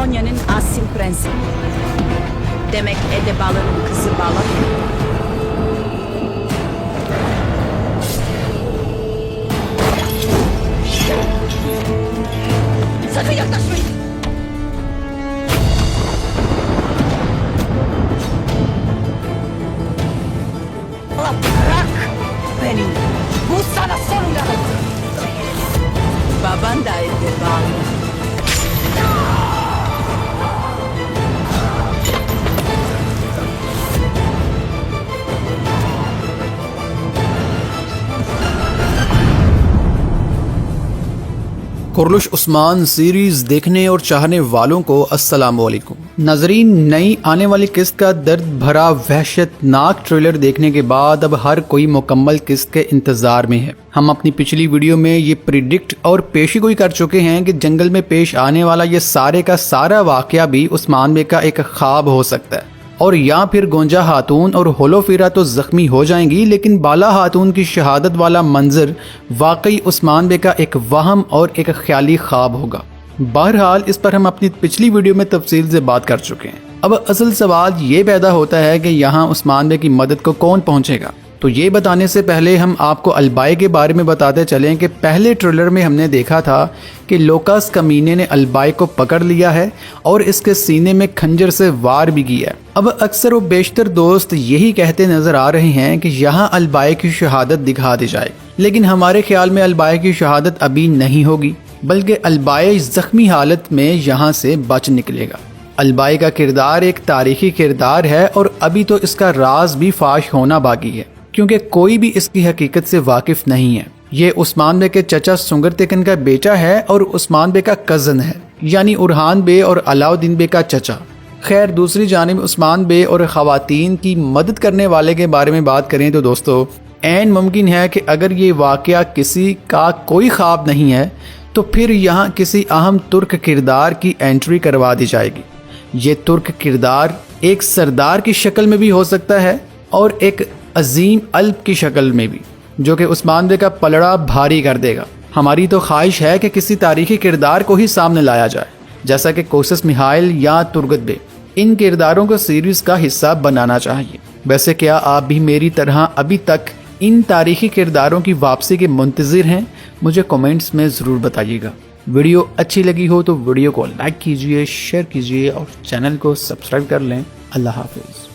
Polonya'nın Asil Prensi. Demek Edebal'ın kızı Bala. Sakın yaklaşmayın. Bırak beni. Bu sana son uyarı. Baban da Edebal. Kurulus Osman series देखने और चाहने वालों को अस्सलाम वालेकुम। नाजरीन, नई आने वाली किस्त का दर्द भरा वहशतनाक ट्रेलर देखने के बाद अब हर कोई मुकम्मल किस्त के इंतज़ार में है। हम अपनी पिछली वीडियो में ये प्रिडिक्ट और पेशीगोई कर चुके हैं कि जंगल में पेश आने वाला ये सारे का सारा वाक़या भी उस्मान बे का एक ख्वाब हो सकता है, और या फिर गोंजा खातून और होलोफिरा तो ज़ख्मी हो जाएंगी, लेकिन बाला खातून की शहादत वाला मंजर वाकई उस्मान बे का एक वहम और एक ख्याली ख्वाब होगा। बहरहाल इस पर हम अपनी पिछली वीडियो में तफसील से बात कर चुके हैं। अब असल सवाल ये पैदा होता है कि यहाँ उस्मान बे की मदद को कौन पहुँचेगा। तो ये बताने से पहले हम आपको अलबाई के बारे में बताते चलें कि पहले ट्रेलर में हमने देखा था कि लोकास कमीने ने अलबाई को पकड़ लिया है और इसके सीने में खंजर से वार भी किया है। अब अक्सर व बेशतर दोस्त यही कहते नजर आ रहे हैं कि यहाँ अलबाई की शहादत दिखा दी जाए, लेकिन हमारे ख्याल में अलबाई की शहादत अभी नहीं होगी, बल्कि अलबाई जख्मी हालत में यहाँ से बच निकलेगा। अलबाई का किरदार एक तारीखी किरदार है और अभी तो इसका राज भी फाश होना बाकी है, क्योंकि कोई भी इसकी हकीकत से वाकिफ नहीं है। ये उस्मान बे के चचा सुंगर तेकन का बेटा है और उस्मान बे का कज़न है, यानी उरहान बे और अलाउद्दीन बे का चचा। खैर, दूसरी जानिब उस्मान बे और ख़वातीन की मदद करने वाले के बारे में बात करें तो दोस्तों, ऐन मुमकिन है कि अगर ये वाक़या किसी का कोई ख्वाब नहीं है तो फिर यहाँ किसी अहम तुर्क किरदार की एंट्री करवा दी जाएगी। ये तुर्क किरदार एक सरदार की शक्ल में भी हो सकता है और एक अजीम अल्प की शक्ल में भी, जो कि उस्मान बे का पलड़ा भारी कर देगा। हमारी तो ख्वाहिश है कि किसी तारीखी किरदार को ही सामने लाया जाए, जैसा कि कोसस मिहाइल या तुर्गत बे। इन किरदारों को सीरीज़ का हिस्सा बनाना चाहिए। वैसे क्या आप भी मेरी तरह अभी तक इन तारीखी किरदारों की वापसी के मुंतज़िर हैं? मुझे कमेंट्स में ज़रूर बताइएगा। वीडियो अच्छी लगी हो तो वीडियो को लाइक कीजिए, शेयर कीजिए और चैनल को सब्सक्राइब कर लें। अल्लाह हाफिज़।